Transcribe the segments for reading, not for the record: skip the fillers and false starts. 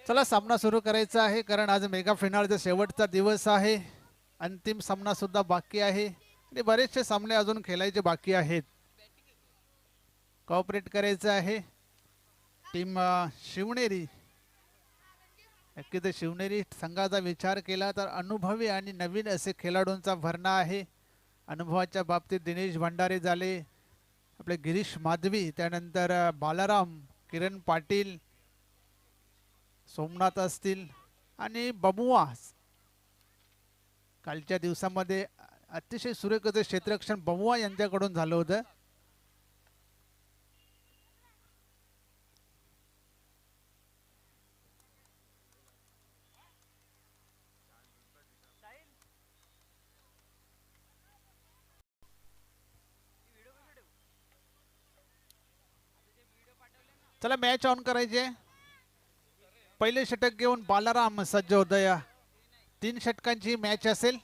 चला सामना सुरू करायचा आहे कारण आज मेगा फायनलचा शेवटचा दिवस आहे. अंतिम सामना सुद्धा बाकी आहे आणि बरेचसे सामने अजून खेळायचे बाकी आहेत. कोऑपरेट करायचं आहे टीम शिवनेरी. नक्की तर शिवनेरी संघाचा विचार केला तर अनुभवी आणि नवीन असे खेळाडूंचा भरणा आहे. अनुभवाच्या बाबतीत दिनेश भंडारे झाले, आपले गिरीश माधवी, त्यानंतर बालाराम, किरण पाटील, सोमनाथ असतील आणि बबुआ. कालच्या दिवसामध्ये अतिशय सुरेख असे क्षेत्ररक्षण बबुआ यांच्याकडून झालं होतं. चला मॅच ऑन करायचे. पहिले षटक घेऊन बालाराम सज्ज होतया. 3 षटकांची मॅच असेल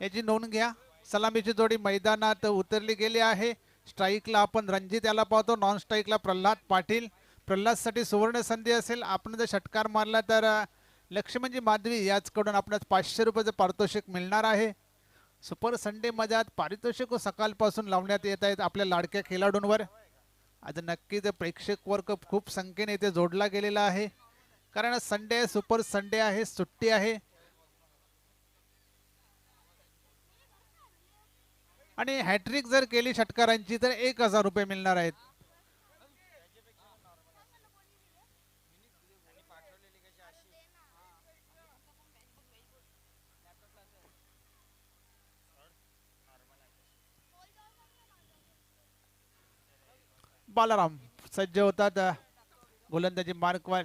याची नोंद घ्या. सलामीची जोडी मैदानात उतरली गेली आहे. स्ट्राईकला आपण रणजित याला पाहतो, नॉन स्ट्राईकला प्रल्हाद पाटील. प्रल्हादसाठी सुवर्ण संधी असेल. आपण जर षटकार मारला तर लक्ष्मणजी माधवी याचकडून आपल्याला 500 रुपयाचं पारितोषिक मिळणार आहे. सुपर संडे मध्ये आज पारितोषिक सकाळपासून लावण्यात येत आहेत आपल्या लाडक्या खेळाडूंवर. आज नक्कीच प्रेक्षक वर्ग खूप संख्येने इथे जोडला गेलेला आहे कारण संडे सुपर संडे आहे, सुट्टी आहे. आणि हॅट्रिक जर केली षटकारांची तर 1000 रुपये मिळणार आहेत. बालाराम सज्ज होतात गोलंदाजी मार्कवर.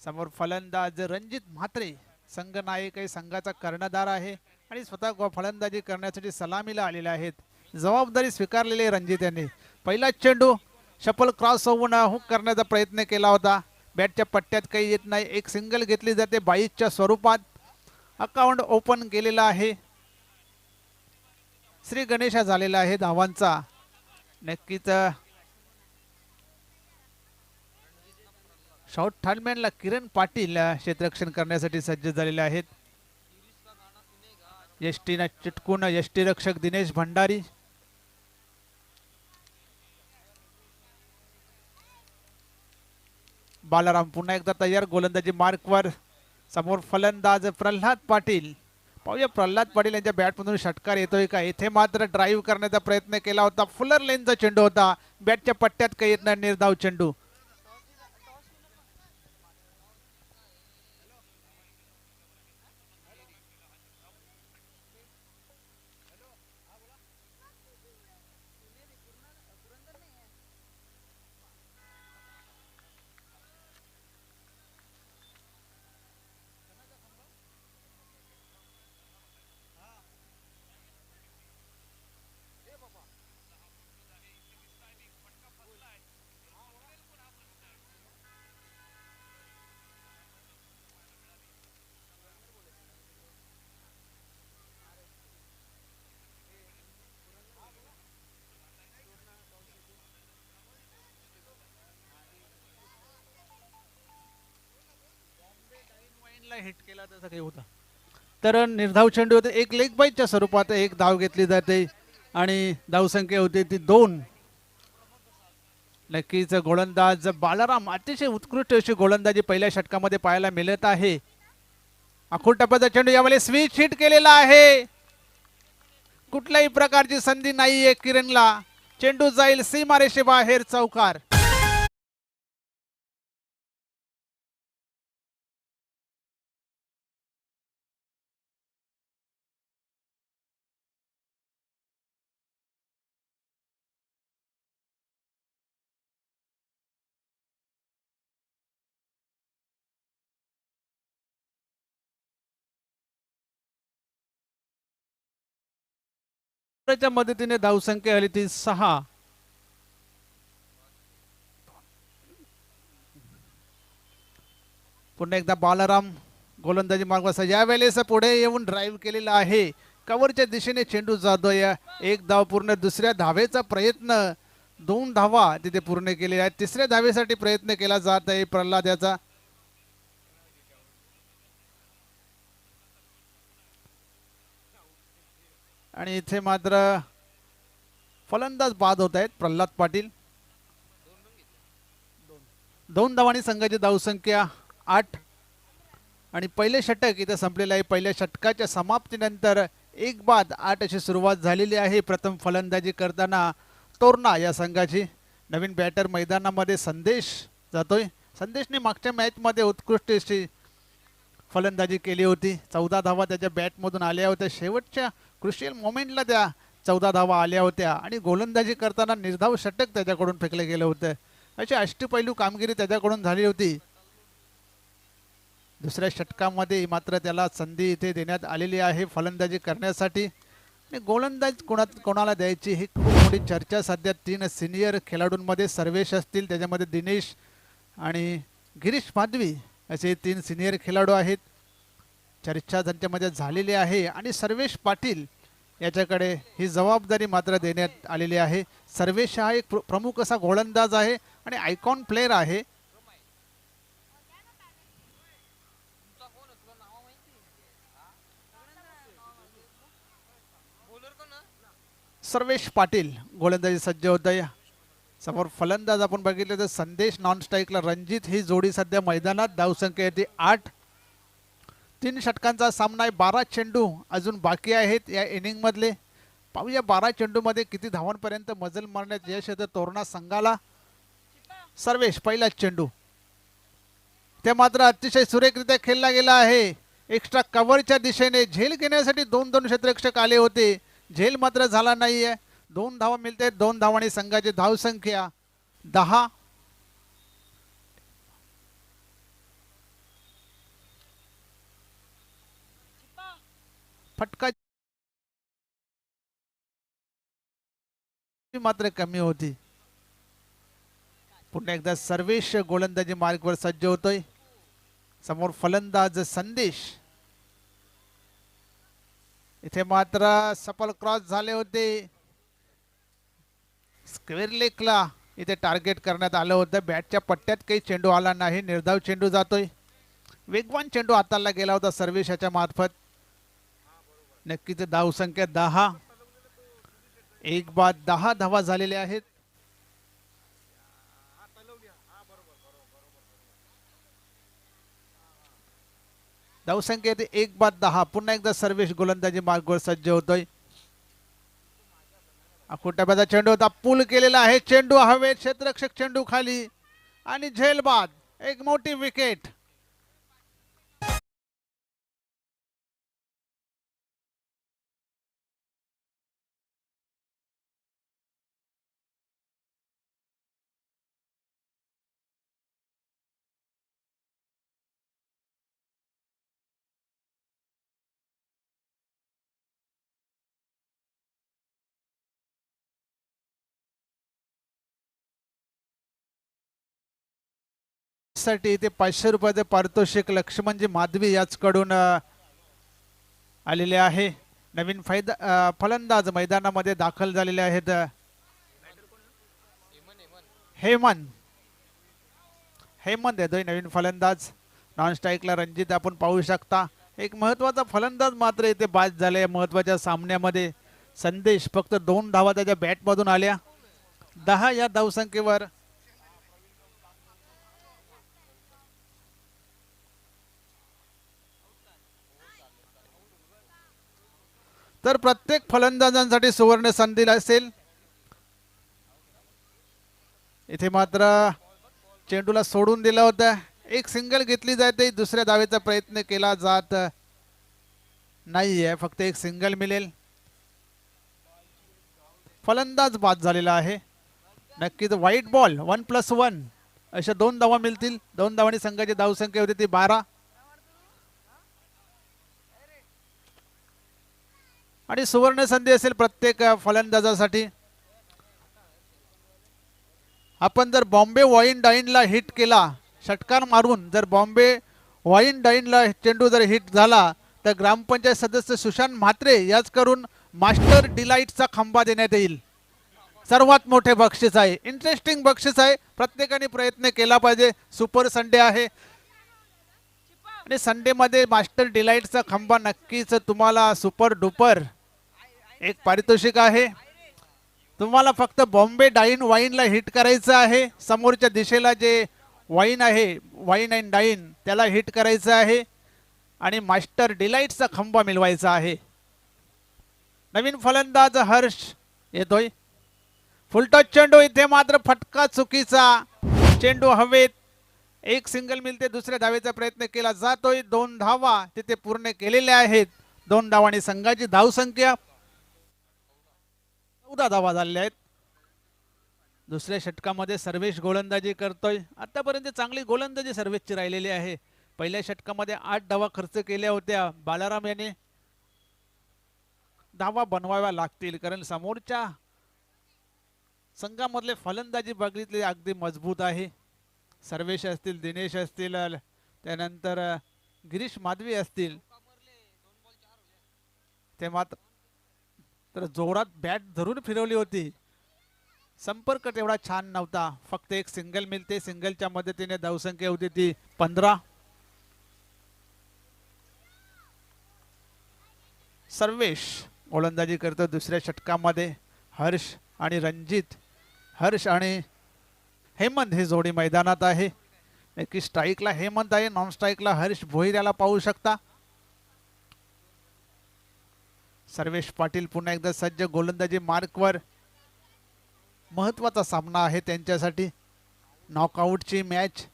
समोर फलंदाज रणजित म्हात्रे, संघ नायक आहे, संघाचा कर्णधार आहे आणि स्वतः फलंदाजी करण्यासाठी सलामीला आलेले आहेत. जबाबदारी स्वीकारलेली आहे रणजित यांनी. पहिला चेंडू शफल क्रॉस होऊन हुक करण्याचा प्रयत्न केला होता. बॅटच्या पट्ट्यात काही येत नाही. एक सिंगल घेतली जाते 22च्या स्वरूपात. अकाउंट ओपन केलेला आहे. श्री गणेशा झालेला आहे धावांचा. नक्कीच शॉट थालमॅनला किरण पाटील क्षेत्ररक्षण करण्यासाठी सज्ज झालेले आहेत. यष्टीना चिटकून यष्टीरक्षक दिनेश भंडारी. बालाराम पुन्हा एकदा तयार गोलंदाजी मार्कवर. समोर फलंदाज प्रल्हाद पाटील. पाहूया प्रल्हाद पाटील यांच्या बॅटमधून षटकार येतोय का. इथे मात्र ड्राईव्ह करण्याचा प्रयत्न केला होता. फुलर लेनचा चेंडू होता. बॅटच्या पट्ट्यात काही येत नाही. निर्धाव चेंडू. हिट केला तसा काही होता तर निर्धाव चेंडू होते. एक लेग बाईटच्या स्वरूपात एक धाव घेतली जाते आणि धावसंख्या होते ती 2. नक्कीच गोलंदाज बालाराम अतिशय उत्कृष्ट अशी गोलंदाजी पहिल्या षटकामध्ये पाहायला मिळत आहे. आखूड टप्प्याचा चेंडू यावेळी स्विच हिट केलेला आहे. कुठल्याही प्रकारची संधी नाहीये किरणला. चेंडू जाईल सीमारेषे बाहेर, चौकार. च्या मदतीने धावसंख्या आली ती 6. पुन्हा एकदा बालाराम गोलंदाजी मार्गावर यावेळेस पुढे येऊन ड्राईव्ह केलेला आहे. कव्हरच्या दिशेने चेंडू जातोय. एक धाव पूर्ण. दुसऱ्या धावेचा प्रयत्न 2 धावा तिथे पूर्ण केलेल्या आहेत. तिसऱ्या धावेसाठी प्रयत्न केला जात आहे प्रल्हाद याचा. आणि इथे मात्र फलंदाज बाद होत आहेत प्रल्हाद पाटील. 2 धावांनी संघाची धावसंख्या 8 आणि पहिले षटक इथे संपलेलं आहे. पहिल्या षटकाच्या समाप्तीनंतर 1 बाद 8 अशी सुरुवात झालेली आहे. प्रथम फलंदाजी करताना तोरणा या संघाची. नवीन बॅटर मैदानामध्ये संदेश जातोय. संदेशने मागच्या मॅचमध्ये उत्कृष्ट अशी फलंदाजी केली होती. 14 धावा त्याच्या बॅटमधून आल्या होत्या. शेवटच्या क्रुशियल मोमेंटला त्या 14 धावा आल्या होत्या आणि गोलंदाजी करताना निर्धाव षटक त्याच्याकडून फेकले गेलं होतं. अशी अष्टपैलू कामगिरी त्याच्याकडून झाली होती. दुसऱ्या षटकामध्ये मात्र त्याला संधी इथे देण्यात आलेली आहे फलंदाजी करण्यासाठी. आणि गोलंदाज कोणाला द्यायची ही खूप मोठी चर्चा सध्या 3 सिनियर खेळाडूंमध्ये सर्वेश असतील, त्याच्यामध्ये दिनेश आणि गिरीश माधवी असे 3 सिनियर खेळाडू आहेत. चर्चा त्यांच्यामध्ये झालेली आहे आणि सर्वेश पाटील याच्याकडे ही जबाबदारी मात्र देण्यात आलेली आहे. सर्वेश हा एक प्रमुख असा गोलंदाज आहे आणि आयकॉन प्लेयर आहे. सर्वेश पाटील गोलंदाजी सज्ज होत आहे. समोर फलंदाज आपण बघितलं तर संदेश नॉन स्ट्राईकला रणजित ही जोडी सध्या मैदानात. धावसंख्या येते 8. 3 षटकांचा सामना आहे. 12 चेंडू अजून बाकी आहेत या इनिंग मधले. पाहूया 12 चेंडूमध्ये किती धावांपर्यंत मजल मारण्यात यश येतं तोरणा संघाला. सर्वेश पहिला चेंडू ते मात्र अतिशय सुरेखरित्या खेळला गेला आहे. एक्स्ट्रा कव्हरच्या दिशेने झेल घेण्यासाठी 2 क्षेत्ररक्षक आले होते. झेल मात्र झाला नाहीये. 2 धावा मिळते. 2 धावांनी संघाची धावसंख्या 10. फटका मात्र कमी होती. पुन्हा एकदा सर्वेश गोलंदाजी मार्गवर सज्ज होतोय. समोर फलंदाज संदेश. इथे मात्र सफल क्रॉस झाले होते. स्क्वेअर लेगला इथे टार्गेट करण्यात आलं होतं. बॅटच्या पट्ट्यात काही चेंडू आला नाही. निर्धाव चेंडू जातोय. वेगवान चेंडू हाताला गेला होता सर्वेशाच्या मार्फत. नक्कीच धावसंख्या 10. 1 बाद 10 धावा झालेल्या आहेत. धावसंख्या 1 बाद 10. पुन्हा एकदा सर्वेश गोलंदाजी मार्गवर सज्ज होतोय. अकोटाब्याचा चेंडू होता. पूल केलेला आहे. चेंडू हवेत. क्षेत्ररक्षक चेंडू खाली आणि झेल बाद. एक मोठी विकेट. साठी इथे 500 रुपयाचे पारितोषिक लक्ष्मणजी माधवी याचकडून आलेले आहे. नवीन फलंदाज मैदानामध्ये दाखल झालेले आहेत. हेमंत येतोय नवीन फलंदाज. नॉन स्ट्राईकला रणजित आपण पाहू शकता. एक महत्वाचा फलंदाज मात्र इथे बाद झाले महत्वाच्या सामन्यामध्ये. संदेश फक्त 2 धावा त्याच्या बॅटमधून आल्या. 10 या धावसंख्येवर तर प्रत्येक फलंदाजांसाठी सुवर्ण संधी असेल. इथे मात्र चेंडूला सोडून दिलं होतं. एक सिंगल घेतली जाते. दुसऱ्या धावेचा प्रयत्न केला जात नाहीये. फक्त एक सिंगल मिळेल. फलंदाज बाद झालेला आहे. नक्कीच व्हाईट बॉल 1+1 अशा 2 धावा मिळतील. 2 धावांनी संघाची धावसंख्या होती ती 12. आणि सुवर्ण संधी असेल प्रत्येक फलंदाजासाठी. आपण जर बॉम्बे वाईन डाईनला हिट केला षटकार मारून, जर बॉम्बे वाईन डाईनला चेंडू जर हिट झाला तर ग्रामपंचायत सदस्य सुशांत म्हात्रे याच करून मास्टर डिलाइटचा खंबा देण्यात येईल. सर्वात मोठे बक्षीस आहे, इंटरेस्टिंग बक्षीस आहे, प्रत्येकाने प्रयत्न केला पाहिजे. सुपर संडे आहे आणि संडे मध्ये मास्टर डिलाइटचा खंबा नक्कीच तुम्हाला सुपर डुपर एक पारितोषिक आहे. तुम्हाला फक्त बॉम्बे डाईन वाईनला हिट करायचं आहे. समोरच्या दिशेला जे वाईन आहे, वाईन अँड डाईन, त्याला हिट करायचं आहे आणि मास्टर डिलाइटचा खंबा मिळवायचा आहे. नवीन फलंदाज हर्ष येतोय. फुलटॉस चेंडू, इथे मात्र फटका चुकीचा. चेंडू हवेत, एक सिंगल मिळते. दुसऱ्या धावेचा प्रयत्न केला जातोय. 2 धावा तिथे पूर्ण केलेल्या आहेत. 2 धावांनी संघाची धावसंख्या 14 धावा झालेल्या आहेत. दुसऱ्या षटकामध्ये सर्वेश गोलंदाजी करतोय. आतापर्यंत चांगली गोलंदाजी सर्वेशची राहिलेली आहे. पहिल्या षटकामध्ये 8 धावा खर्च केल्या होत्या. बालाराम याने धावा बनवाव्या लागतील, कारण समोरच्या संघामधले फलंदाजी बघितली अगदी मजबूत आहे. सर्वेश असतील, दिनेश असतील, त्यानंतर गिरीश माधवी असतील, ते मात्र तर जोरात बॅट धरून फिरवली होती. संपर्क तेवढा छान नव्हता. फक्त एक सिंगल मिळते. सिंगलच्या मदतीने धावसंख्या होती ती 15. सर्वेश गोलंदाजी करतो दुसऱ्या षटकामध्ये. हर्ष आणि रणजित, हर्ष आणि हेमंत ही जोडी मैदानात आहे. नक्की स्ट्राईकला हेमंत आहे, नॉन स्ट्राईकला हर्ष भोईर याला पाहू शकता. सर्वेश पाटील पुन्हा एकदा सज्ज गोलंदाजी मार्कवर. महत्वाचा सामना आहे त्यांच्यासाठी, नॉकआउटची मॅच.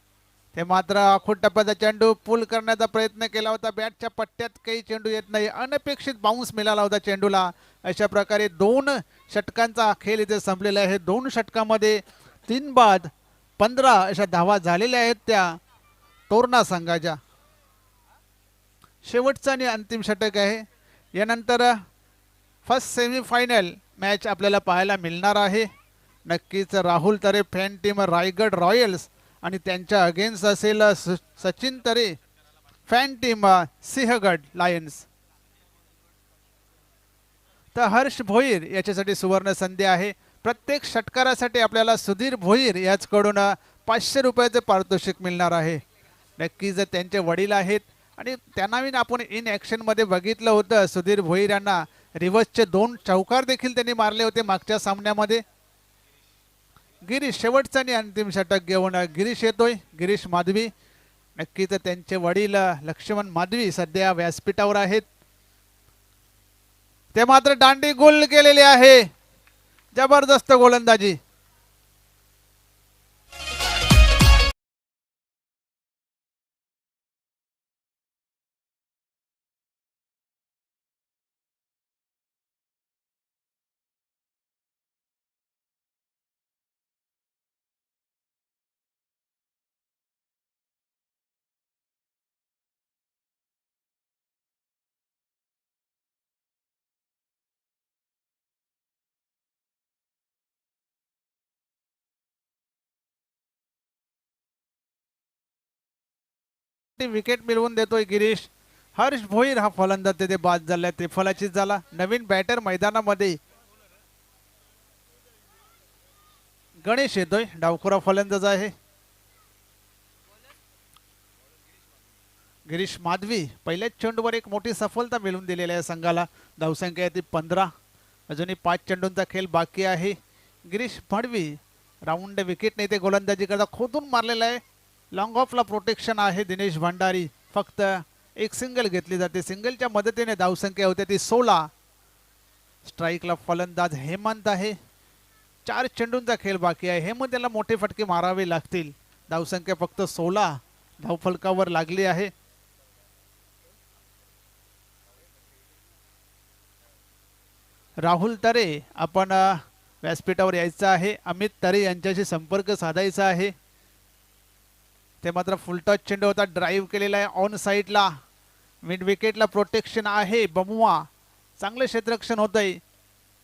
ते मात्र आखूड टप्प्याचा चेंडू पुल करण्याचा प्रयत्न केला होता. बॅटच्या पट्ट्यात काही चेंडू येत नाही. अनपेक्षित बाउन्स मिळाला होता चेंडूला. अशा प्रकारे 2 षटकांचा खेळ इथे संपलेला आहे. 2 षटकामध्ये 3 बाद 15 अशा धावा झालेल्या आहेत त्या तोरणा संघाच्या. शेवटचं आणि अंतिम षटक आहे. यानंतर फर्स्ट सेमीफायनल मॅच आपल्याला पाहायला मिळणार आहे. नक्कीच Rahul Tare fan team Raigad Royals आणि त्यांच्या अगेन्स्ट असेल Sachin Tare fan team Sinhagad Lions. तर हर्ष भोईर याच्यासाठी सुवर्ण संधी आहे. प्रत्येक षटकारासाठी आपल्याला सुधीर भोईर याचकडून 500 रुपयाचे पारितोषिक मिळणार आहे. नक्कीच त्यांचे वडील आहेत आणि त्यांना आपण इन ॲक्शन मध्ये बघितलं होतं. सुधीर भोईर यांना रिव्हर्सचे 2 चौकार देखील त्यांनी मारले होते मागच्या सामन्यामध्ये. गिरीश शेवटचा आणि अंतिम षटक घेऊन गिरीश येतोय, गिरीश माधवी. नक्कीच त्यांचे वडील लक्ष्मण माधवी सध्या व्यासपीठावर आहेत. ते मात्र दांडी गोल केलेली आहे. जबरदस्त गोलंदाजी. विकेट मिळवून देतोय गिरीश. हर्ष भोईर हा फलंदाज तिथे बाद झालाय, ते फलाचीत झाला. नवीन बॅटर मैदानामध्ये गणेश येतोय, डावखुरा फलंदाज आहे. गिरीश माधवी पहिल्याच चेंडूवर एक मोठी सफलता मिळवून दिलेली आहे संघाला. धावसंख्या ती 15. अजूनही 5 चेंडूंचा खेळ बाकी आहे. गिरीश माधवी राऊंड विकेट ते गोलंदाजी करता खोदून मारलेला आहे. लॉंग ऑफला प्रोटेक्शन आहे दिनेश भंडारी. फक्त एक सिंगल घेतली जाते. सिंगलच्या मदतीने धावसंख्या होते ती 16. स्ट्राईकला फलंदाज हेमंत आहे. 4 चेंडूंचा खेळ बाकी आहे. हेमंत याला मोठे फटके मारावे लागतील. धावसंख्या फक्त 16 धावफलकावर लागली आहे. राहुल तरे आपण व्यासपीठावर यायचं आहे. अमित तरे यांच्याशी संपर्क साधायचा आहे. ते मात्र फुलटॉस चेंडू होता, ड्राईव्ह केलेला आहे ऑन साईडला. मिड विकेटला प्रोटेक्शन आहे. बमुआ चांगले क्षेत्ररक्षण होत आहे.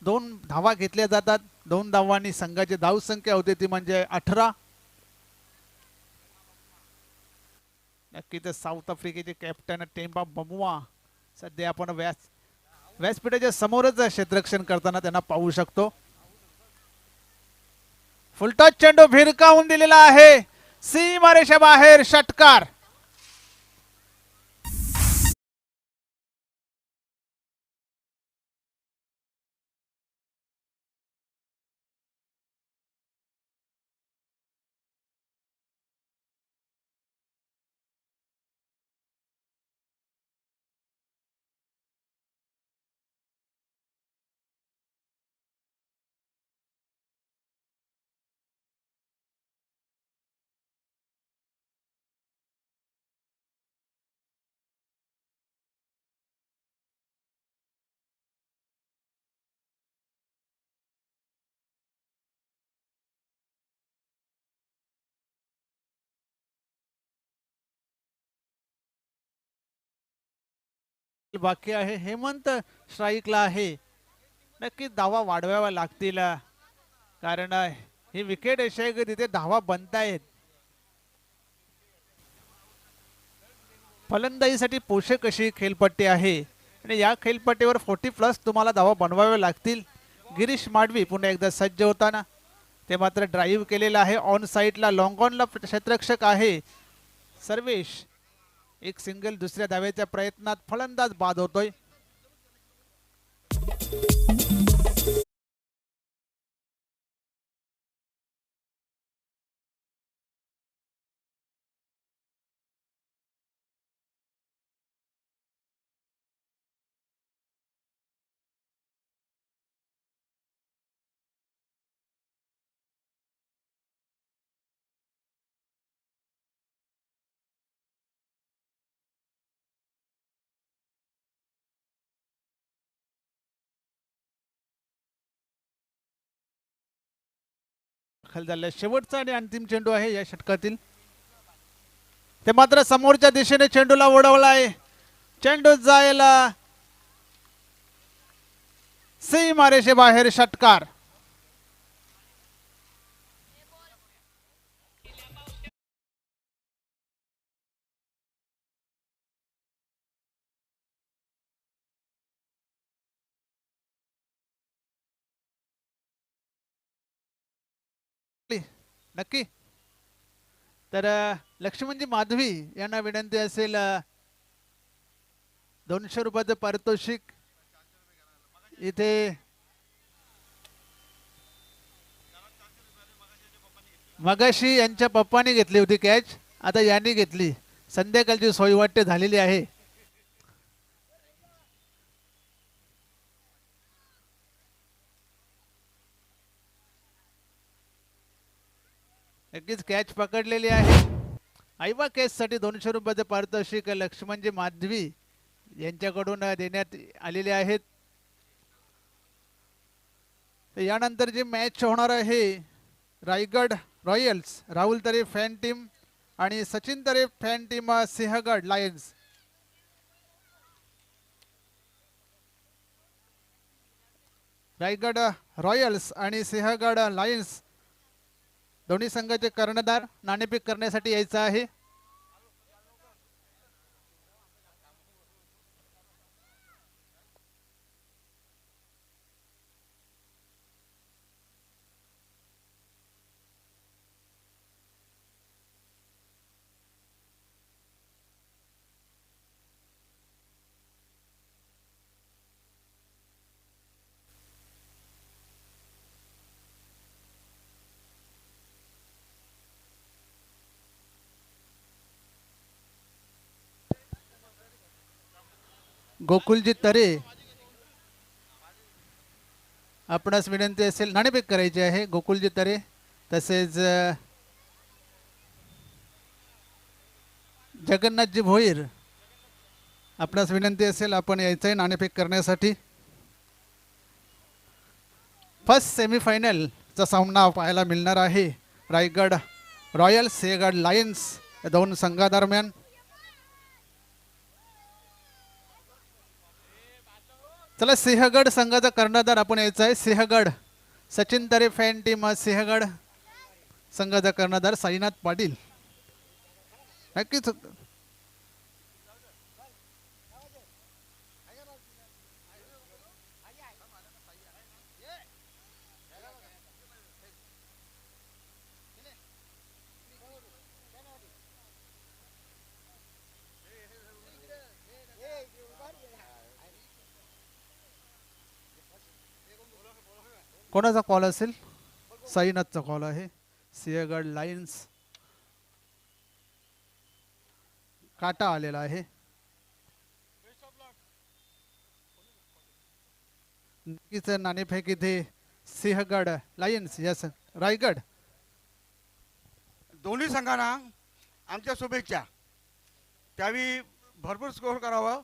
2 धावा घेतल्या जातात. 2 धावांनी संघाची धावसंख्या होते ती म्हणजे 18. नक्कीच साऊथ आफ्रिकेचे कॅप्टन टेम्बा बमुआ सध्या आपण व्यासपीठाच्या समोरच क्षेत्ररक्षण करताना त्यांना पाहू शकतो. फुलटॉस चेंडू भिरकावून दिलेला आहे, सीमारेषा बाहेर षटकार. बाकी आहे, हेमंत स्ट्राईकला आहे. नक्कीच धावा वाढवाव्या लागतील, कारण ही विकेट अशी आहे की तिथे धावा बनतायत. फलंदाजीसाठी पोषक अशी खेळपट्टी आहे आणि या खेळपट्टीवर 40+ तुम्हाला धावा बनवाव्या लागतील. गिरीश माडवी पुन्हा एकदा सज्ज होताना, ते मात्र ड्राईव्ह केलेला आहे. ऑन साईडला लॉंग ऑनला क्षेत्ररक्षक आहे सर्वेश. एक सिंगल दुसऱ्या धावेच्या प्रयत्नात फलंदाज बाद होतोय. खाली झालेला शेवटचा आणि अंतिम चेंडू आहे या षटकातील. ते मात्र समोरच्या दिशेने चेंडूला उडवलाय. चेंडू जायला सीमारेषे बाहेर षटकार. नक्की. तर लक्ष्मणजी माधवी यांना विनंती असेल, 200 रुपयाचं पारितोषिक. इथे मगाशी यांच्या पप्पानी घेतली होती कॅच, आता यांनी घेतली. संध्याकाळची सोय वाटते झालेली आहे. नक्कीच कॅच पकडलेली आहे. आईबा केस साठी 200 रुपयाचे पारितोषिक लक्ष्मणजी माधवी यांच्याकडून देण्यात आलेले आहेत. यानंतर जी मॅच होणार आहे, Raigad Royals Rahul Tare fan team आणि Sachin Tare fan team Sinhagad Lions. Raigad Royals आणि सिंहगड लायन्स दोन्ही संघाचे कर्णधार नाणेफेक करण्यासाठी यायचं आहे. गोकुलजी तरे, आपणास विनंती असेल नाणेफेक करायची आहे. गोकुलजी तरे तसेच जगन्नाथजी भोईर, आपणास विनंती असेल आपण यायचं आहे नाणेफेक करण्यासाठी. फर्स्ट सेमीफायनलचा सामना पाहायला मिळणार आहे रायगड रॉयल्स सिंहगड लायन्स या दोन संघादरम्यान. चला, सिंहगड संघाचा कर्णधार आपण यायचा आहे. सिंहगड सचिन तरे फॅन टीम सिंहगड संघाचा कर्णधार साईनाथ पाटील. नक्कीच कोणाचा कॉल असेल? साईनाथचा कॉल आहे. सिंहगड लायन्स काटा आलेला आहे. नक्कीच नाणेफेक इथे सिंहगड लायन्स यस रायगड दोन्ही संघांना आमच्या शुभेच्छा. त्यावेळी भरपूर स्कोअर करावं,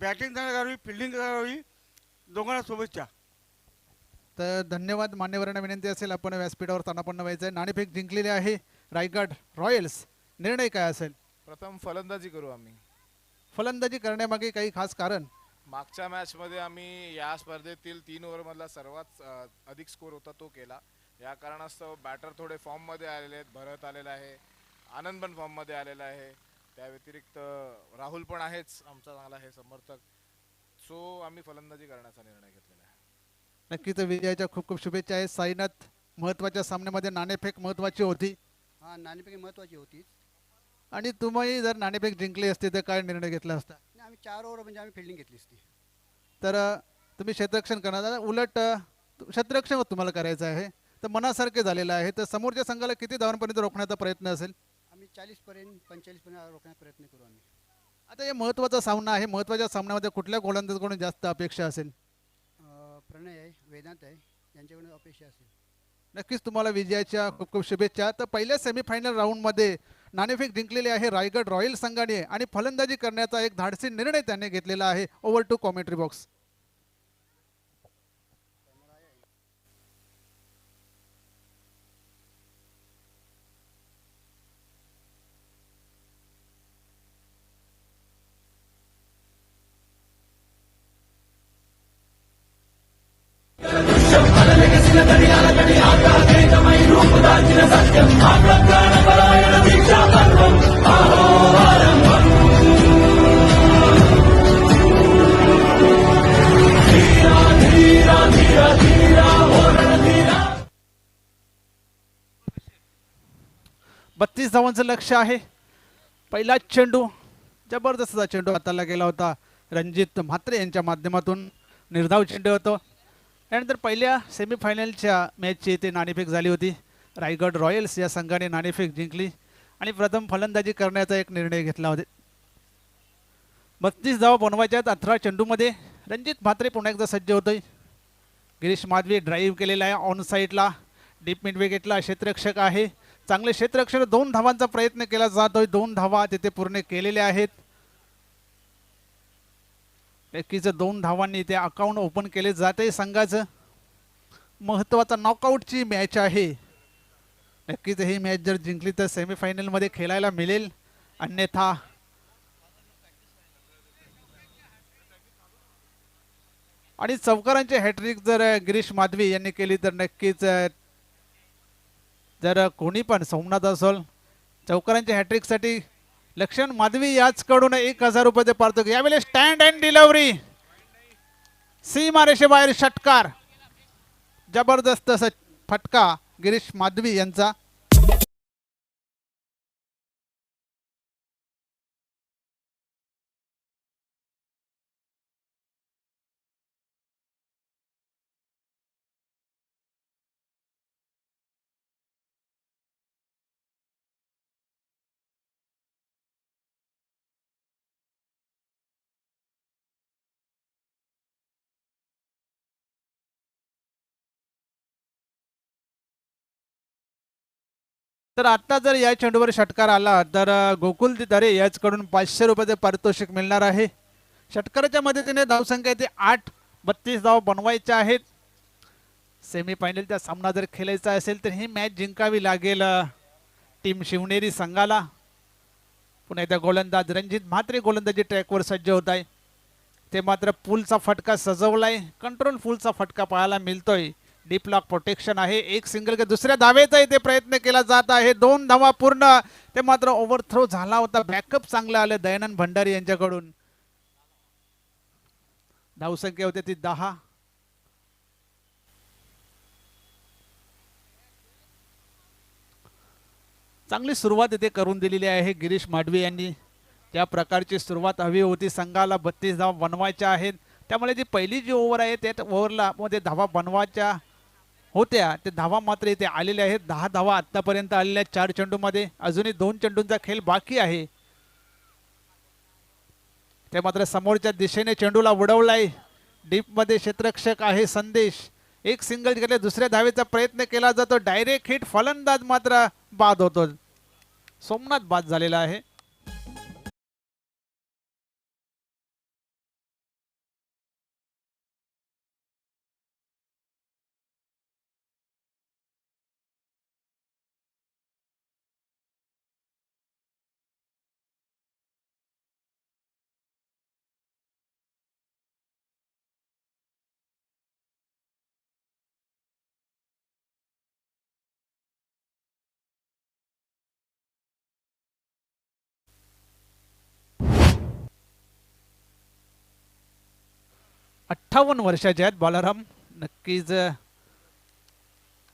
बॅटिंग करावी, फिल्डिंग करावी, दोघांना शुभेच्छा. तर धन्यवाद. मान्यवरांना विनंती असेल आपण व्यासपीठावर स्थानापन्न व्हायचं आहे. नाणेफेक जिंकलेले आहे रायगड रॉयल्स. निर्णय काय असेल? प्रथम फलंदाजी करू आम्ही. फलंदाजी करण्यामागे काही खास कारण? मागच्या मॅचमध्ये आम्ही या स्पर्धेतील 3 ओव्हरमधला सर्वात अधिक स्कोर होता तो केला. या कारणास्तव बॅटर थोडे फॉर्ममध्ये आलेले आहेत. भरत आलेला आहे, आनंद पण फॉर्ममध्ये आलेला आहे. त्या व्यतिरिक्त राहुल पण आहेच आमचा चांगला आहे समर्थक. सो आम्ही फलंदाजी करण्याचा निर्णय घेतलेला आहे. नक्कीच विजयाच्या खूप खूप शुभेच्छा आहेत. साईनाथ, महत्त्वाच्या सामन्यामध्ये नाणेफेक महत्त्वाची होती. हां, नाणेफेक महत्त्वाची होती. आणि तुम्ही जर नाणेफेक जिंकली असती तर काय निर्णय घेतला असता? आणि आम्ही 4 ओव्हर म्हणजे आम्ही फिल्डिंग घेतली असती. तर तुम्ही क्षेत्ररक्षण करणार, उलट क्षेत्ररक्षण तुम्हाला करायचं आहे तर मनासारखे झालेलं आहे. तर समोरच्या संघाला किती धावांपर्यंत रोखण्याचा प्रयत्न असेल? आम्ही 40 पर्यंत 45 पर्यंत रोखण्याचा प्रयत्न करू आम्ही. आता हे महत्त्वाचा सामना आहे. महत्त्वाच्या सामन्यामध्ये कुठल्या गोलंदाजाकडून जास्त अपेक्षा असेल? प्रणय आहे, वेदांत आहे, यांच्याकडून अपेक्षा असेल. नक्कीच तुम्हाला विजयाच्या खूप खूप शुभेच्छा. तर पहिल्या सेमीफायनल राऊंडमध्ये नाणेफेक जिंकलेली आहे रायगड रॉयल संघाने आणि फलंदाजी करण्याचा एक धाडसी निर्णय त्याने घेतलेला आहे. Over to commentary box. बत्तीस धावांचं लक्ष आहे. पहिला चेंडू, जबरदस्त असा चेंडू हाताला गेला होता. रणजित म्हात्रे यांच्या माध्यमातून निर्धाव चेंडू होतो. त्यानंतर पहिल्या सेमीफायनलच्या मॅचची ते नाणेफेक झाली होती. रायगड रॉयल्स या संघाने नाणेफेक जिंकली आणि प्रथम फलंदाजी करण्याचा एक निर्णय घेतला होता. 32 धावा बनवायच्या 18 चेंडूमध्ये. रणजित म्हात्रे पुन्हा एकदा सज्ज होतोय. गिरीश माधवी ड्राईव्ह केलेला आहे ऑन साईडला. डीप मिड विकेटला क्षेत्ररक्षक आहे. चांगले क्षेत्ररक्षक 2 धावांचा प्रयत्न केला जातोय. 2 धावा तिथे पूर्ण केलेल्या आहेत. नक्कीच 2 धावांनी ते अकाउंट ओपन केले जाते संघाचं. महत्त्वाचा नॉकआउटची मॅच आहे. नक्कीच ही मॅच जर जिंकली तर सेमीफायनलमध्ये खेळायला मिळेल, अन्यथा आणि चौकारांची हॅट्रिक जर गिरीश माधवी यांनी केली तर नक्कीच जर कोणी पण सोमनाथ असेल चौकारांच्या हॅट्रिकसाठी लक्षण माधवी याचकडून 1000 रुपये पारतो. यावेळी स्टँड अँड डिलिव्हरी सीमारेषे बाहेर षटकार. जबरदस्त असा फटका गिरीश माधवी यांचा. तर आता जर या चेंडूवर षटकार आला तर गोकुल दरे याचकडून 500 रुपये पारितोषिक मिळणार आहे. षटकाराच्या मदतीने धावसंख्या येते 8. 32 धाव बनवायच्या आहेत. सेमीफायनलचा सामना जर खेळायचा असेल तर ही मॅच जिंकावी लागेल टीम शिवनेरी संघाला. पुन्हा एकदा गोलंदाज रणजित म्हात्रे गोलंदाजी ट्रॅकवर सज्ज होत आहे. ते मात्र पुलचा फटका सजवलाय. कंट्रोल फुलचा फटका पाहायला मिळतोय. डीप लॉक प्रोटेक्शन आहे. एक सिंगल के दुसऱ्या धावेचा इथे प्रयत्न केला जात आहे. 2 धावा पूर्ण. ते मात्र ओव्हरथ्रो झाला होता. बॅकअप चांगलं आलं दयानंद भंडारी यांच्याकडून. धावसंख्या होती ती 10. चांगली सुरुवात इथे करून दिलेली आहे गिरीश माधवी यांनी. त्या प्रकारची सुरुवात हवी होती संघाला. 32 धावा बनवायच्या आहेत. त्यामुळे जी पहिली जी ओव्हर आहे त्या ओव्हरला मध्ये धावा बनवायच्या होत्या ते धावा मात्र इथे आलेल्या आहेत. 10 धावा आतापर्यंत आलेल्या 4 चेंडूमध्ये. अजूनही 2 चेंडूंचा खेळ बाकी आहे. ते मात्र समोरच्या दिशेने चेंडूला उडवलाय. डीप मध्ये क्षेत्ररक्षक आहे संदेश. एक सिंगल गेले, दुसऱ्या धावेचा प्रयत्न केला जातो. डायरेक्ट हिट, फलंदाज मात्र बाद होतो. सोमनाथ बाद झालेला आहे. अठ्ठावन्न वर्षाचे आहेत बालाराम. नक्कीच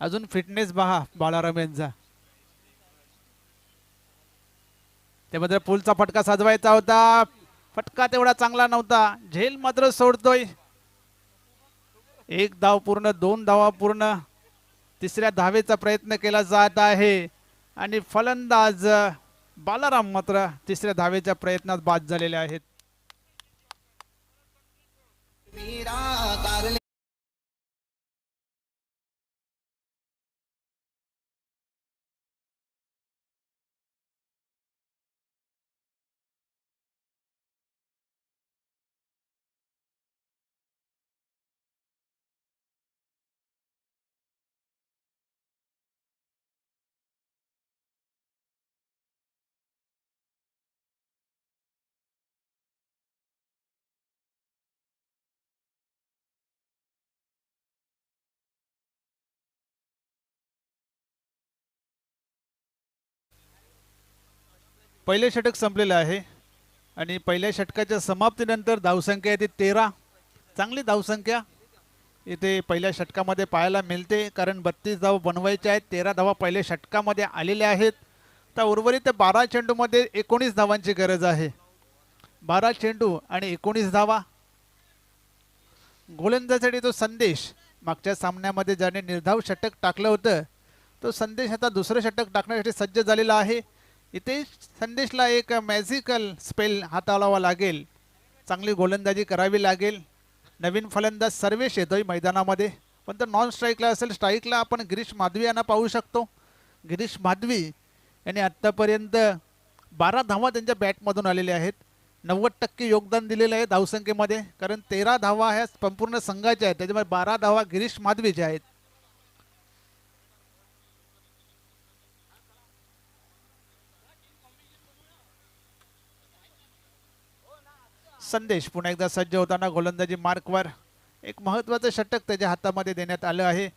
अजून फिटनेस पहा बालाराम यांचा. त्यामध्ये पुलचा फटका साजवायचा होता. फटका तेवढा चांगला नव्हता. झेल मात्र सोडतोय. 1 धाव पूर्ण, 2 धावा पूर्ण. तिसऱ्या धावेचा प्रयत्न केला जात आहे आणि फलंदाज बालाराम मात्र तिसऱ्या धावेच्या प्रयत्नात बाद झालेले आहेत. पहिले षटक संपलेलं आहे आणि पहिल्या षटकाच्या समाप्तीनंतर धावसंख्या येते 13. चांगली धावसंख्या इथे पहिल्या षटकामध्ये पाहायला मिळते, कारण 32 धावा बनवायच्या आहेत. 13 धावा पहिल्या षटकामध्ये आलेल्या आहेत. तर उर्वरित 12 चेंडूमध्ये 19 धावांची गरज आहे. 12 चेंडू आणि 19 धावा. गोलंदाजासाठी तो संदेश मागच्या सामन्यामध्ये ज्याने निर्धाव षटक टाकलं होतं, तो संदेश आता दुसरं षटक टाकण्यासाठी सज्ज झालेला आहे. इथे संदेशला एक मॅजिकल स्पेल हाताळावा लागेल. चांगली गोलंदाजी करावी लागेल. नवीन फलंदाज सर्वेश येतोय मैदानामध्ये, पण तो नॉन स्ट्राईकला असेल. स्ट्राईकला आपण गिरीश माधवी यांना पाहू शकतो. गिरीश माधवी यांनी आत्तापर्यंत 12 धावा त्यांच्या बॅटमधून आलेल्या आहेत. 90% योगदान दिलेलं आहे धावसंख्येमध्ये, कारण 13 धावा ह्या संपूर्ण संघाच्या आहेत. त्याच्यामुळे 12 धावा गिरीश माधवीच्या आहेत. संदेश पुन्हा एकदा सज्ज होताना गोलंदाजी मार्कवर. एक महत्त्वाचं षटक त्याच्या हातामध्ये देण्यात आलं आहे.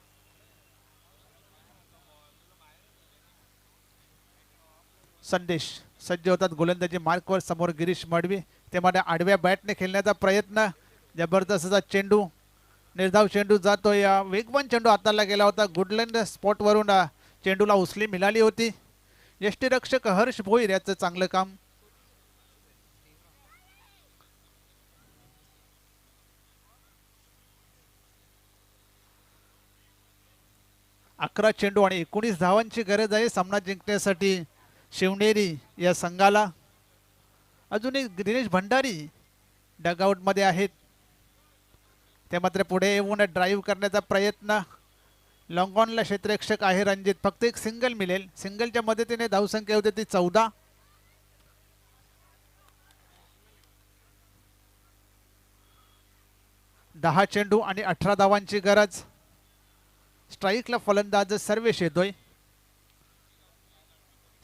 संदेश सज्ज होतात गोलंदाजी मार्कवर. समोर गिरीश मडवी. त्यामध्ये आडव्या बॅटने खेळण्याचा प्रयत्न. जबरदस्त असा चेंडू, निर्धाव चेंडू जातोय. वेगवान चेंडू हाताला गेला होता. गुडलँड स्पॉटवरून चेंडूला उचली मिळाली होती. यष्टीरक्षक हर्ष भोईर याचं चांगलं काम. 11 चेंडू आणि 19 धावांची गरज आहे सामना जिंकण्यासाठी शिवनेरी या संघाला. अजून एक दिनेश भंडारी डगआउट मध्ये आहेत. ते मात्र पुढे येऊन ड्राईव्ह करण्याचा प्रयत्न. लॉंग ऑनला क्षेत्ररक्षक आहे रणजित. फक्त एक सिंगल मिळेल. सिंगलच्या मदतीने धावसंख्या होते ती 14. दहा चेंडू आणि 18 धावांची गरज. स्ट्राईकला फलंदाज सर्वेश येतोय.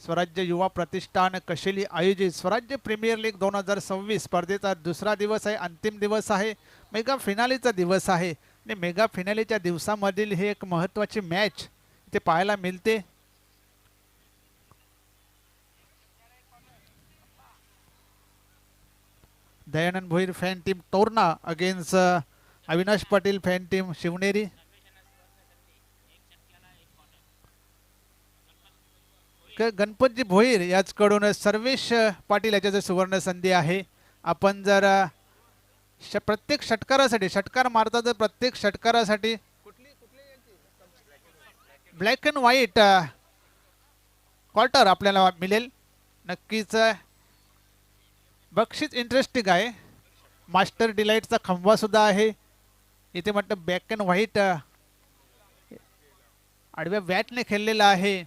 स्वराज्य युवा प्रतिष्ठान कशेली आयोजित स्वराज्य प्रीमियर लीग 2026 स्पर्धेचा दुसरा दिवस आहे. अंतिम दिवस आहे. मेगा फिनालेचा दिवस आहे आणि मेगा फिनालेच्या दिवसामधील ही एक महत्त्वाची मॅच इथे पाहायला मिळते. Dayanand Bhoir fan team Torna against Avinash Patil fan team Shivneri. Ganpatji Bhoir याचकडून सर्वेश पाटील याच्या सुवर्ण संधी आहे. आपण जर प्रत्येक षटकारासाठी षटकार मारता, जर प्रत्येक षटकारासाठी ब्लॅक अँड व्हाईट क्वार्टर आपल्याला मिळेल. नक्कीच बक्षीस इंटरेस्टिंग आहे. मास्टर डिलाईटचा खंबा सुद्धा आहे इथे. म्हटलं ब्लॅक अँड व्हाईट आडव्या बॅटने खेळलेला आहे.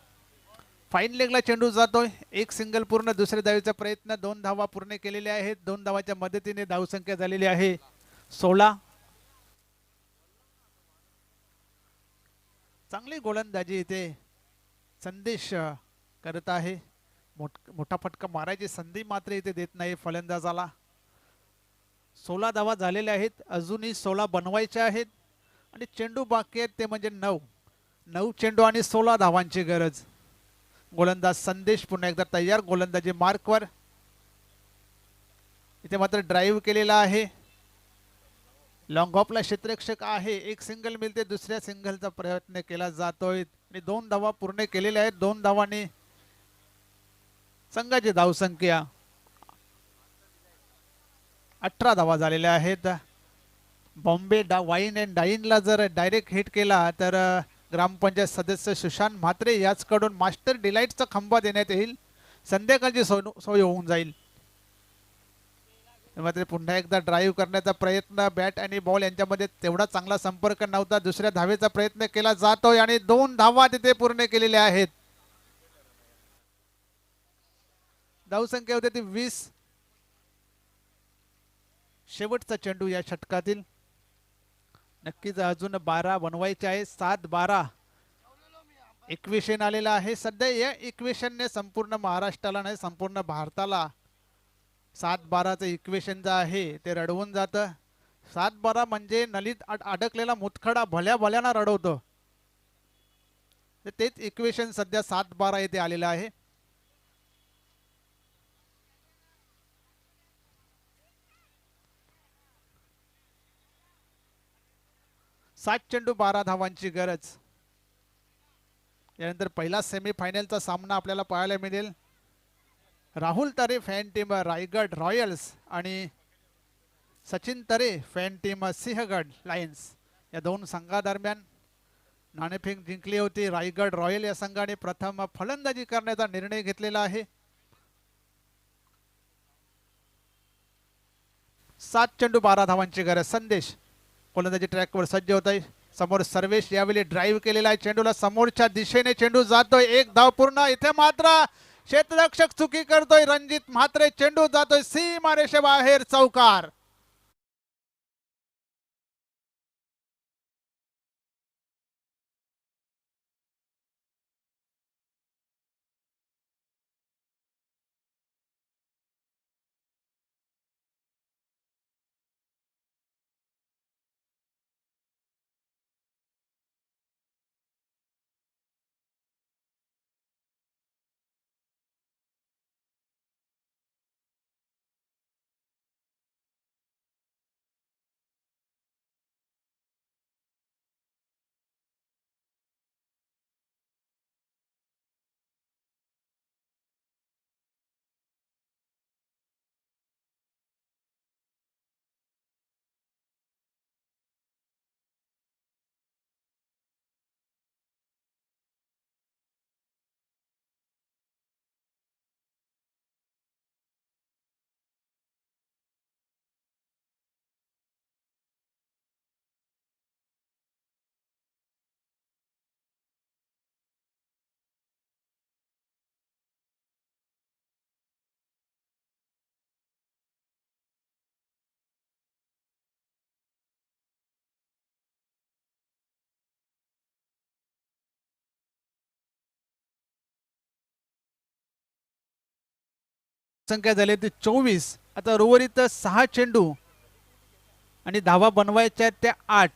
फाईन लेगला चेंडू जातोय. एक सिंगल पूर्ण. दुसऱ्या धावेचा प्रयत्न. 2 धावा पूर्ण केलेल्या आहेत. 2 धावाच्या मदतीने धावसंख्या झालेली आहे 16. चांगली गोलंदाजी इथे संदेश करत आहे. मोठा फटका मारायची संधी मात्र इथे देत नाही फलंदाजाला. 16 धावा झालेल्या आहेत. अजूनही 16 बनवायच्या आहेत आणि चेंडू बाकी आहेत ते म्हणजे 9 चेंडू आणि 16 धावांची गरज. गोलंदाज संदेश पुन्हा एकदा तयार. गोलंदाजी मार्कवर. इथे मात्र ड्राईव्ह केलेला आहे. लॉंग ऑफला क्षेत्ररक्षक आहे. एक सिंगल मिळते. दुसऱ्या सिंगलचा प्रयत्न केला जातोय आणि 2 धावा पूर्ण केलेल्या आहेत. 2 धावांनी संघाची धावसंख्या 18 धावा झालेल्या आहेत. बॉम्बे वाईन अँड डाईनला जर डायरेक्ट हिट केला तर ग्रामपंचायत सदस्य सुशांत म्हात्रे याचकडून मास्टर डिलाईटचा खंबा देण्यात येईल. संध्याकाळची सोय होऊन जाईल. मात्र पुन्हा एकदा ड्राईव्ह करण्याचा प्रयत्न. बॅट आणि बॉल यांच्यामध्ये तेवढा चांगला संपर्क नव्हता. दुसऱ्या धावेचा प्रयत्न केला जातोय आणि 2 धावा तिथे पूर्ण केलेल्या आहेत. धावसंख्या होती ती 20. शेवटचा चेंडू या षटकातील. नक्कीच अजून 12 बनवायचे आहे. 7-12 इक्वेशन आलेला आहे. सध्या या इक्वेशनने संपूर्ण महाराष्ट्राला नाही संपूर्ण भारताला 7-12चं इक्वेशन जे आहे ते रडवून जातं. 7-12 म्हणजे नलीत अडकलेला मुतखडा भल्या भल्याना रडवतो. तेच इक्वेशन सध्या 7-12 येथे आलेलं आहे. 7 चेंडू 12 धावांची गरज. यानंतर पहिला सेमीफायनलचा सामना आपल्याला पाहायला मिळेल. Rahul Tare fan team Raigad Royals आणि Sachin Tare fan team Sinhagad Lions या 2 संघादरम्यान. नाणेफेक जिंकली होती. रायगड रॉयल या संघाने प्रथम फलंदाजी करण्याचा निर्णय घेतलेला आहे. 7 चेंडू 12 धावांची गरज. संदेश गोलंदाजी ट्रॅकवर सज्ज होत आहे. समोर सर्वेश यावेळी ड्राईव्ह केलेला आहे. चेंडूला समोरच्या दिशेने चेंडू जातोय. 1 धाव पूर्ण. इथे मात्र क्षेत्ररक्षक चुकी करतोय रणजित म्हात्रे. चेंडू जातोय सीमारेषेबाहेर. चौकार. संख्या झाली ती 24. आता उर्वरित 6 चेंडू आणि धावा बनवायच्या त्या 8.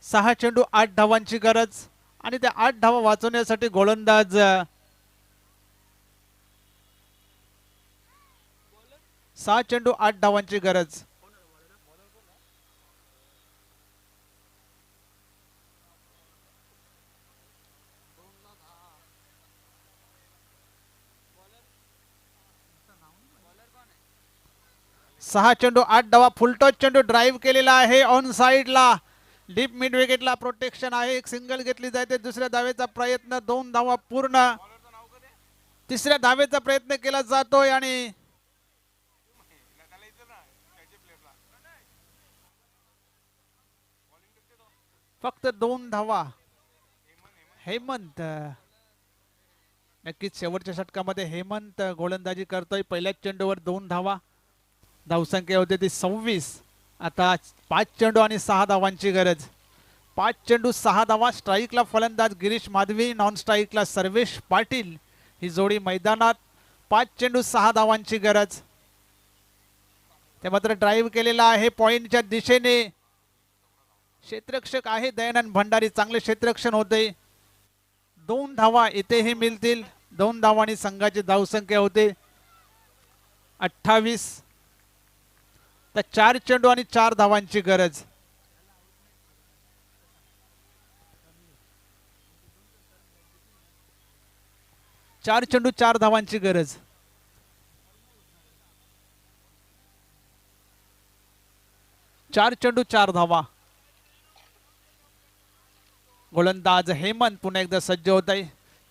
6 चेंडू 8 धावांची गरज आणि त्या 8 धावा वाचवण्यासाठी गोलंदाज 6 चेंडू 8 धावांची गरज. सहा चेंडू 8 धावा. फुलटॉस चेंडू ड्राईव्ह केलेला आहे ऑन साइडला. डीप मिड विकेटला प्रोटेक्शन आहे. एक सिंगल घेतली जाते. दुसऱ्या धावेचा प्रयत्न, 2 धावा पूर्ण. तिसऱ्या धावेचा प्रयत्न केला जातोय आणि फक्त 2 धावा. हेमंत नक्कीच शेवटच्या षटकामध्ये हेमंत गोलंदाजी करतोय. पहिल्याच चेंडूवर 2 धावा. धावसंख्या होते ती 26. आता 5 चेंडू आणि 6 धावांची गरज. 5 चेंडू 6 धावा. स्ट्राईकला फलंदाज गिरीश माधवी, नॉन स्ट्राईकला सर्वेश पाटील ही जोडी मैदानात. 5 चेंडू 6 धावांची गरज. ते मात्र ड्राईव्ह केलेला आहे पॉइंटच्या दिशेने. क्षेत्ररक्षक आहे दयानंद भंडारी, चांगले क्षेत्ररक्षण होते. 2 धावा इथेही मिळतील. 2 धावांनी संघाची धावसंख्या होते 28. तर 4 चेंडू आणि 4 धावांची गरज. चार चेंडू 4 धावांची गरज. चार चेंडू 4 धावा. गोलंदाज हेमंत पुन्हा एकदा सज्ज होत आहे.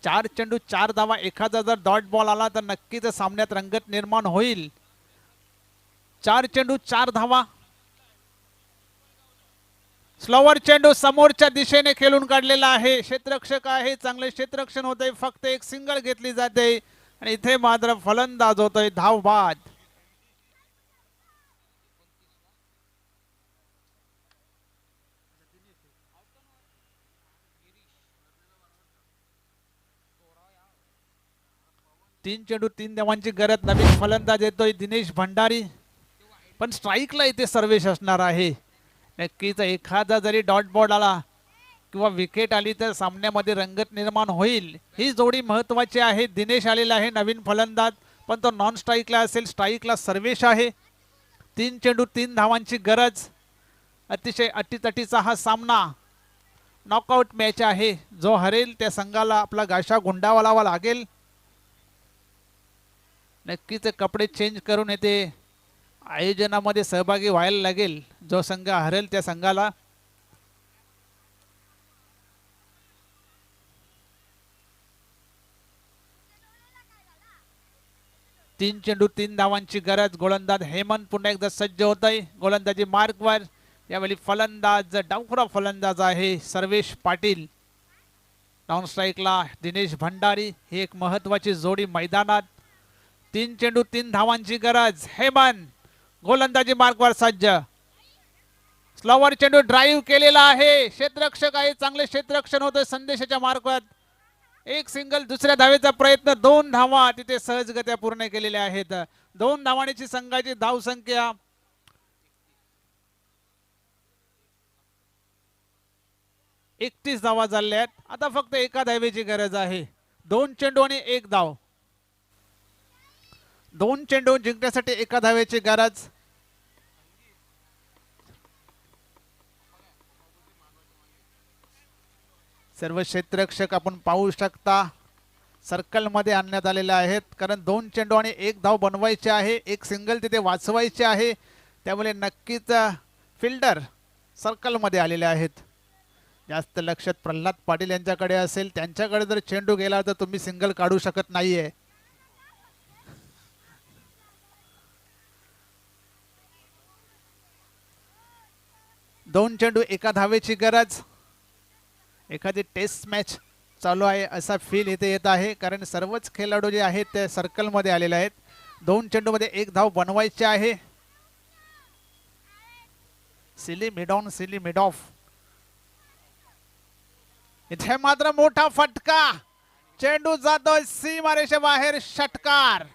4 चेंडू 4 धावा. एखादा जर डॉट बॉल आला तर नक्कीच सामन्यात रंगत निर्माण होईल. 4 चेंडू 4 धावा. स्लोवर चेंडू समोरच्या दिशेने खेळून काढलेला आहे. क्षेत्ररक्षक आहे, चांगले क्षेत्ररक्षण होते. फक्त एक सिंगल घेतली जाते आणि इथे मात्र फलंदाज होतोय धाव बाद. तीन चेंडू 3 धावांची गरज. नवीन फलंदाज येतोय दिनेश भंडारी, पण स्ट्राईकला इथे सर्वेश असणार आहे. नक्कीच एखादा जरी डॉट बॉल आला किंवा विकेट आली तर सामन्यामध्ये रंगत निर्माण होईल. ही जोडी महत्वाची आहे. दिनेश आलेला आहे नवीन फलंदाज, पण तो नॉन स्ट्राईकला असेल. स्ट्राईकला सर्वेश आहे. 3 चेंडू 3 धावांची गरज. अतिशय अटीतटीचा हा सामना नॉकआउट मॅच आहे. जो हरेल त्या संघाला आपला गाशा गुंडावलावा लागेल. नक्कीच कपडे चेंज करून येते आयोजनामध्ये सहभागी व्हायला लागेल. जो संघ हरेल त्या संघाला. तीन चेंडू 3 धावांची गरज. गोलंदाज हेमंत पुन्हा एकदा सज्ज होत आहे. गोलंदाजी मार्कवर. यावेळी फलंदाज डावखुरा फलंदाज आहे सर्वेश पाटील. नॉन स्ट्राईकला दिनेश भंडारी. ही एक महत्वाची जोडी मैदानात. 3 चेंडू 3 धावांची गरज. हेमंत गोलंदाजी मार्कवर सज्ज. स्लोवर चेंडू ड्राईव्ह केलेला आहे. क्षेत्ररक्षक आहे, चांगले क्षेत्ररक्षण होते संदेशाच्या मार्कवर. एक सिंगल. दुसऱ्या धावेचा प्रयत्न. 2 धावा तिथे सहजगत्या पूर्ण केलेल्या आहेत. 2 धावांची संघाची धाव संख्या. एकतीस धावा झाल्या आहेत. आता फक्त एका धावेची गरज आहे. 2 चेंडू आणि 1 धाव. 2 चेंडू जिंकण्यासाठी एका धावेची गरज. सर्व क्षेत्ररक्षक आपण पाहू शकता सर्कल मध्ये आणण्यात आलेले आहेत, कारण 2 चेंडू आणि 1 धाव बनवायचे आहे. एक सिंगल तिथे वाचवायचे आहे. त्यामुळे नक्कीच फिल्डर सर्कल मध्ये आलेले आहेत. जास्त लक्षात प्रल्हाद पाटील यांच्याकडे असेल. त्यांच्याकडे जर चेंडू गेला तर तुम्ही सिंगल काढू शकत नाहीये. दोन चेंडू एका धावेची गरज. एखादी टेस्ट मॅच चालू आहे असा फील इथे येत आहे, कारण सर्वच खेळाडू जे आहेत ते सर्कल मध्ये आलेले आहेत. 2 चेंडू मध्ये 1 धाव बनवायची आहे. Silly mid on, silly mid of. इथे मात्र मोठा फटका. चेंडू जातोय सीमारेषे बाहेर. षटकार.